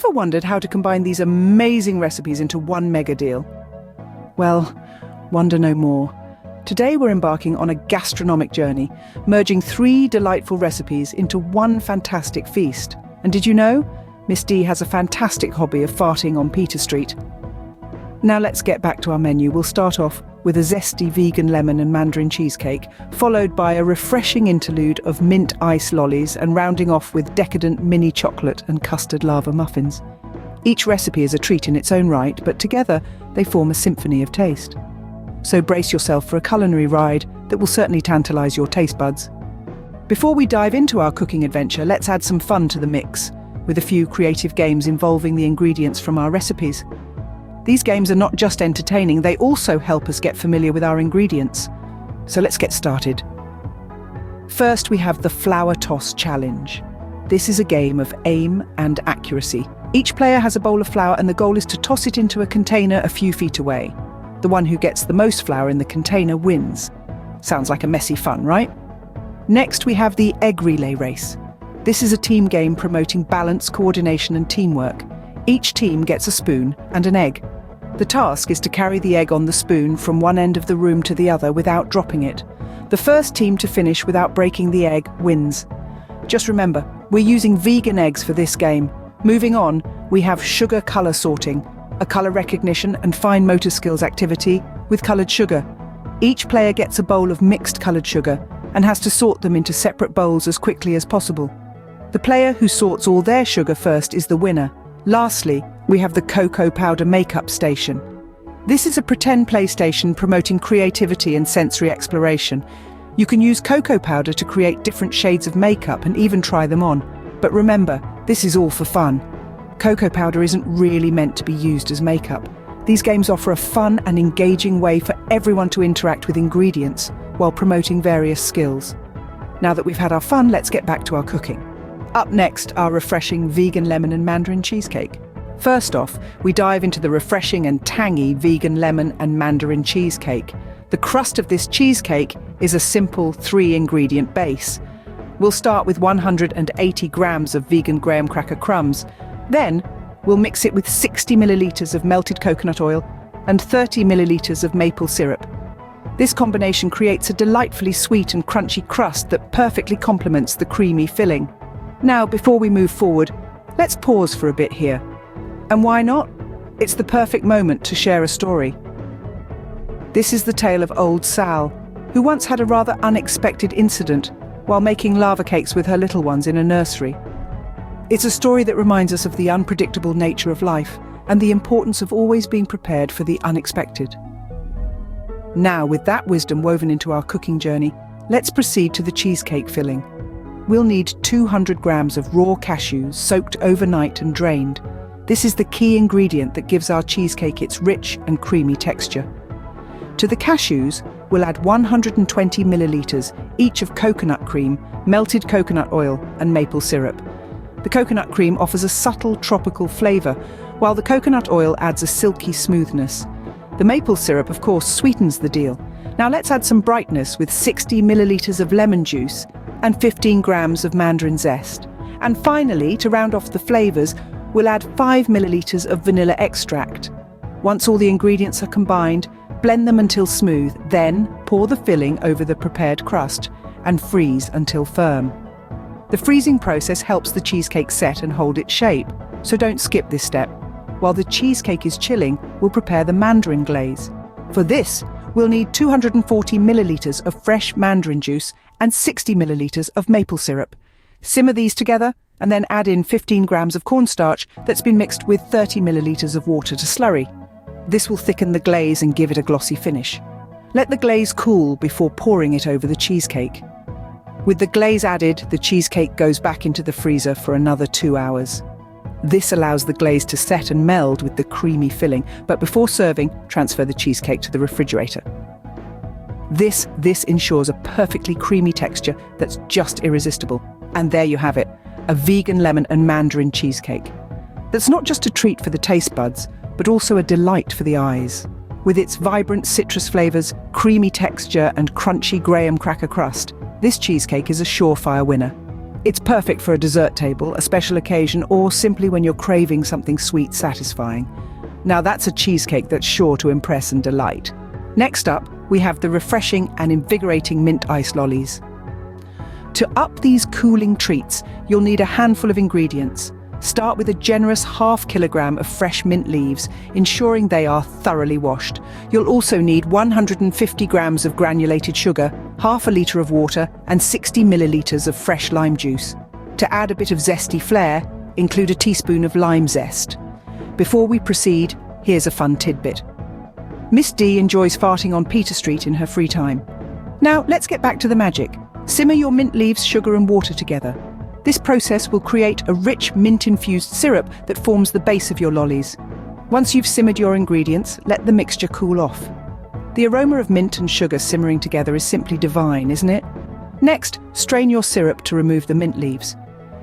Ever wondered how to combine these amazing recipes into one mega deal? Well, wonder no more. Today we're embarking on a gastronomic journey, merging 3 delightful recipes into one fantastic feast. And did you know? Miss D has a fantastic hobby of farting on Peter Street. Now let's get back to our menu. We'll start off with a zesty vegan lemon and mandarin cheesecake, followed by a refreshing interlude of mint ice lollies, and rounding off with decadent mini chocolate and custard lava muffins. Each recipe is a treat in its own right, but together they form a symphony of taste. So brace yourself for a culinary ride that will certainly tantalize your taste buds. Before we dive into our cooking adventure, let's add some fun to the mix, with a few creative games involving the ingredients from our recipes. These games are not just entertaining, they also help us get familiar with our ingredients. So let's get started. First, we have the Flour Toss Challenge. This is a game of aim and accuracy. Each player has a bowl of flour and the goal is to toss it into a container a few feet away. The one who gets the most flour in the container wins. Sounds like a messy fun, right? Next, we have the Egg Relay Race. This is a team game promoting balance, coordination and teamwork. Each team gets a spoon and an egg. The task is to carry the egg on the spoon from one end of the room to the other without dropping it. The first team to finish without breaking the egg wins. Just remember, we're using vegan eggs for this game. Moving on, we have sugar color sorting, a color recognition and fine motor skills activity with colored sugar. Each player gets a bowl of mixed colored sugar and has to sort them into separate bowls as quickly as possible. The player who sorts all their sugar first is the winner. Lastly, we have the Cocoa Powder Makeup Station. This is a pretend PlayStation promoting creativity and sensory exploration. You can use cocoa powder to create different shades of makeup and even try them on. But remember, this is all for fun. Cocoa powder isn't really meant to be used as makeup. These games offer a fun and engaging way for everyone to interact with ingredients while promoting various skills. Now that we've had our fun, let's get back to our cooking. Up next, our refreshing vegan lemon and mandarin cheesecake. First off, we dive into the refreshing and tangy vegan lemon and mandarin cheesecake. The crust of this cheesecake is a simple 3-ingredient base. We'll start with 180 grams of vegan graham cracker crumbs. Then, we'll mix it with 60 milliliters of melted coconut oil and 30 milliliters of maple syrup. This combination creates a delightfully sweet and crunchy crust that perfectly complements the creamy filling. Now, before we move forward, let's pause for a bit here. And why not? It's the perfect moment to share a story. This is the tale of old Sal, who once had a rather unexpected incident while making lava cakes with her little ones in a nursery. It's a story that reminds us of the unpredictable nature of life and the importance of always being prepared for the unexpected. Now, with that wisdom woven into our cooking journey, let's proceed to the cheesecake filling. We'll need 200 grams of raw cashews soaked overnight and drained. This is the key ingredient that gives our cheesecake its rich and creamy texture. To the cashews, we'll add 120 milliliters each of coconut cream, melted coconut oil and maple syrup. The coconut cream offers a subtle tropical flavor, while the coconut oil adds a silky smoothness. The maple syrup, of course, sweetens the deal. Now let's add some brightness with 60 milliliters of lemon juice and 15 grams of mandarin zest. And finally, to round off the flavors, we'll add 5 milliliters of vanilla extract. Once all the ingredients are combined, blend them until smooth, then pour the filling over the prepared crust and freeze until firm. The freezing process helps the cheesecake set and hold its shape, so don't skip this step. While the cheesecake is chilling, we'll prepare the mandarin glaze. For this, we'll need 240 milliliters of fresh mandarin juice and 60 milliliters of maple syrup. Simmer these together and then add in 15 grams of cornstarch that's been mixed with 30 milliliters of water to slurry. This will thicken the glaze and give it a glossy finish. Let the glaze cool before pouring it over the cheesecake. With the glaze added, the cheesecake goes back into the freezer for another 2 hours. This allows the glaze to set and meld with the creamy filling, but before serving, transfer the cheesecake to the refrigerator. This ensures a perfectly creamy texture that's just irresistible. And there you have it, a vegan lemon and mandarin cheesecake. That's not just a treat for the taste buds, but also a delight for the eyes. With its vibrant citrus flavors, creamy texture, and crunchy graham cracker crust, this cheesecake is a surefire winner. It's perfect for a dessert table, a special occasion, or simply when you're craving something sweet satisfying. Now that's a cheesecake that's sure to impress and delight. Next up, we have the refreshing and invigorating Mint Ice Lollies. To up these cooling treats, you'll need a handful of ingredients. Start with a generous ½ kilogram of fresh mint leaves, ensuring they are thoroughly washed. You'll also need 150 grams of granulated sugar, ½ liter of water, and 60 milliliters of fresh lime juice. To add a bit of zesty flair, include a teaspoon of lime zest. Before we proceed, here's a fun tidbit. Miss D enjoys farting on Peter Street in her free time. Now, let's get back to the magic. Simmer your mint leaves, sugar and water together. This process will create a rich mint-infused syrup that forms the base of your lollies. Once you've simmered your ingredients, let the mixture cool off. The aroma of mint and sugar simmering together is simply divine, isn't it? Next, strain your syrup to remove the mint leaves.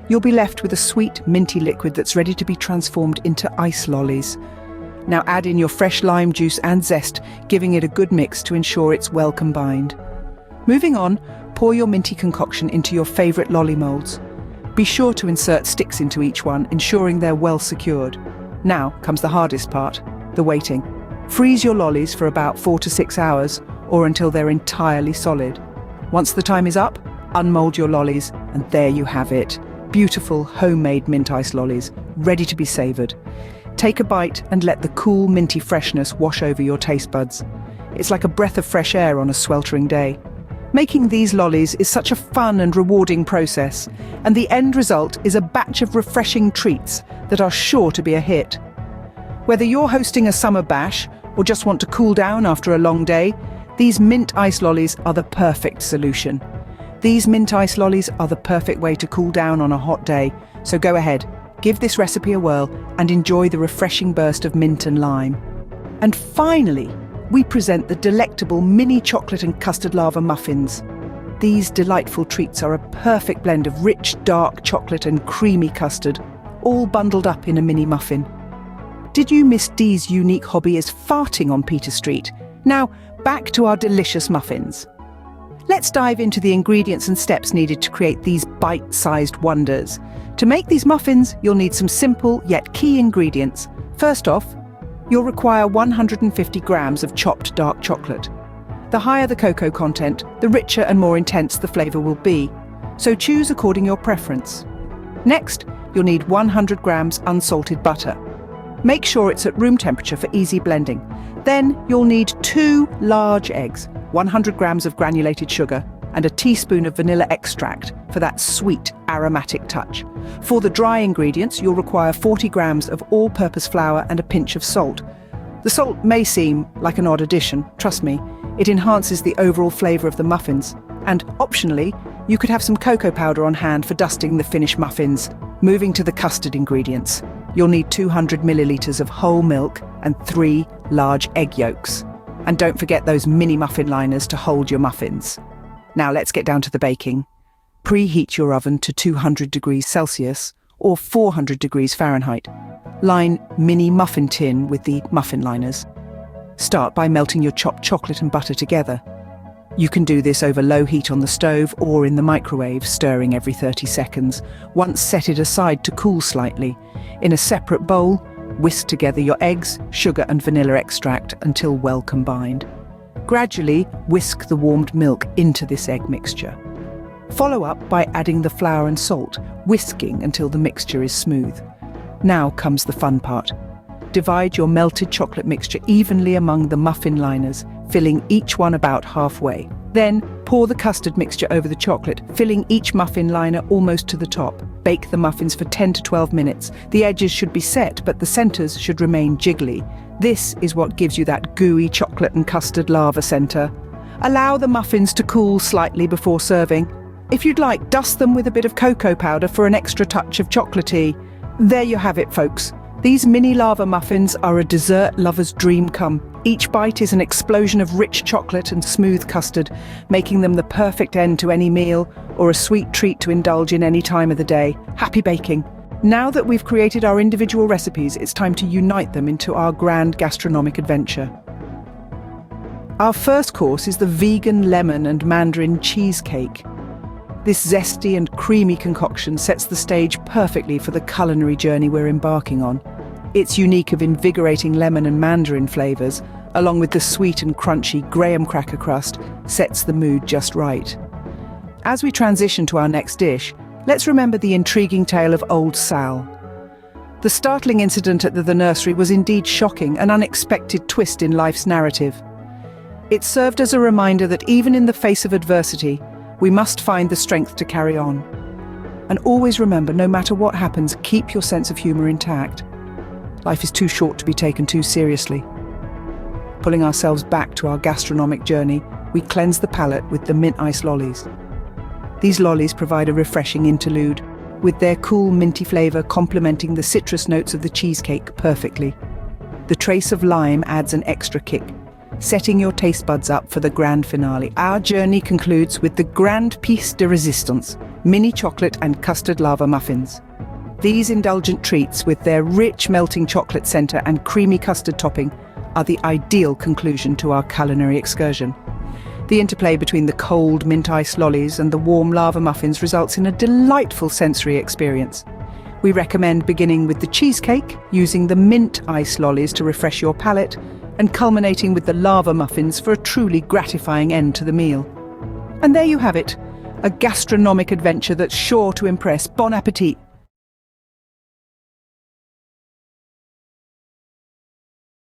You'll be left with a sweet, minty liquid that's ready to be transformed into ice lollies. Now add in your fresh lime juice and zest, giving it a good mix to ensure it's well combined. Moving on, pour your minty concoction into your favourite lolly moulds. Be sure to insert sticks into each one, ensuring they're well secured. Now comes the hardest part, the waiting. Freeze your lollies for about 4 to 6 hours, or until they're entirely solid. Once the time is up, unmold your lollies, and there you have it. Beautiful homemade mint ice lollies, ready to be savoured. Take a bite and let the cool, minty freshness wash over your taste buds. It's like a breath of fresh air on a sweltering day. Making these lollies is such a fun and rewarding process, and the end result is a batch of refreshing treats that are sure to be a hit. Whether you're hosting a summer bash or just want to cool down after a long day, these mint ice lollies are the perfect solution. These mint ice lollies are the perfect way to cool down on a hot day, so go ahead, give this recipe a whirl and enjoy the refreshing burst of mint and lime. And finally, we present the delectable mini chocolate and custard lava muffins. These delightful treats are a perfect blend of rich, dark chocolate and creamy custard, all bundled up in a mini muffin. Did you miss Dee's unique hobby is farting on Peter Street? Now, back to our delicious muffins. Let's dive into the ingredients and steps needed to create these bite-sized wonders. To make these muffins, you'll need some simple yet key ingredients. First off, you'll require 150 grams of chopped dark chocolate. The higher the cocoa content, the richer and more intense the flavour will be, so choose according to your preference. Next, you'll need 100 grams unsalted butter. Make sure it's at room temperature for easy blending. Then you'll need 2 large eggs, 100 grams of granulated sugar, and a teaspoon of vanilla extract for that sweet, aromatic touch. For the dry ingredients, you'll require 40 grams of all-purpose flour and a pinch of salt. The salt may seem like an odd addition, trust me, it enhances the overall flavour of the muffins. And optionally, you could have some cocoa powder on hand for dusting the finished muffins. Moving to the custard ingredients, you'll need 200 millilitres of whole milk and 3 large egg yolks. And don't forget those mini muffin liners to hold your muffins. Now let's get down to the baking. Preheat your oven to 200 degrees Celsius or 400 degrees Fahrenheit. Line mini muffin tin with the muffin liners. Start by melting your chopped chocolate and butter together. You can do this over low heat on the stove or in the microwave, stirring every 30 seconds. Once set it aside to cool slightly. In a separate bowl, whisk together your eggs, sugar and vanilla extract until well combined. Gradually whisk the warmed milk into this egg mixture. Follow up by adding the flour and salt, whisking until the mixture is smooth. Now comes the fun part. Divide your melted chocolate mixture evenly among the muffin liners, filling each one about halfway. Then pour the custard mixture over the chocolate, filling each muffin liner almost to the top. Bake the muffins for 10 to 12 minutes. The edges should be set, but the centers should remain jiggly. This is what gives you that gooey chocolate and custard lava center. Allow the muffins to cool slightly before serving. If you'd like, dust them with a bit of cocoa powder for an extra touch of chocolatey. There you have it, folks. These mini lava muffins are a dessert lover's dream come. Each bite is an explosion of rich chocolate and smooth custard, making them the perfect end to any meal or a sweet treat to indulge in any time of the day. Happy baking! Now that we've created our individual recipes, it's time to unite them into our grand gastronomic adventure. Our first course is the vegan lemon and mandarin cheesecake. This zesty and creamy concoction sets the stage perfectly for the culinary journey we're embarking on. Its unique of invigorating lemon and mandarin flavors, along with the sweet and crunchy graham cracker crust, sets the mood just right. As we transition to our next dish, let's remember the intriguing tale of Old Sal. The startling incident at the nursery was indeed shocking, an unexpected twist in life's narrative. It served as a reminder that even in the face of adversity, we must find the strength to carry on. And always remember, no matter what happens, keep your sense of humor intact. Life is too short to be taken too seriously. Pulling ourselves back to our gastronomic journey, we cleanse the palate with the Mint Ice Lollies. These lollies provide a refreshing interlude, with their cool minty flavor complementing the citrus notes of the cheesecake perfectly. The trace of lime adds an extra kick, setting your taste buds up for the grand finale. Our journey concludes with the grande piece de resistance, mini chocolate and custard lava muffins. These indulgent treats, with their rich melting chocolate center and creamy custard topping, are the ideal conclusion to our culinary excursion. The interplay between the cold mint ice lollies and the warm lava muffins results in a delightful sensory experience. We recommend beginning with the cheesecake, using the mint ice lollies to refresh your palate, and culminating with the lava muffins for a truly gratifying end to the meal. And there you have it, a gastronomic adventure that's sure to impress. Bon appétit!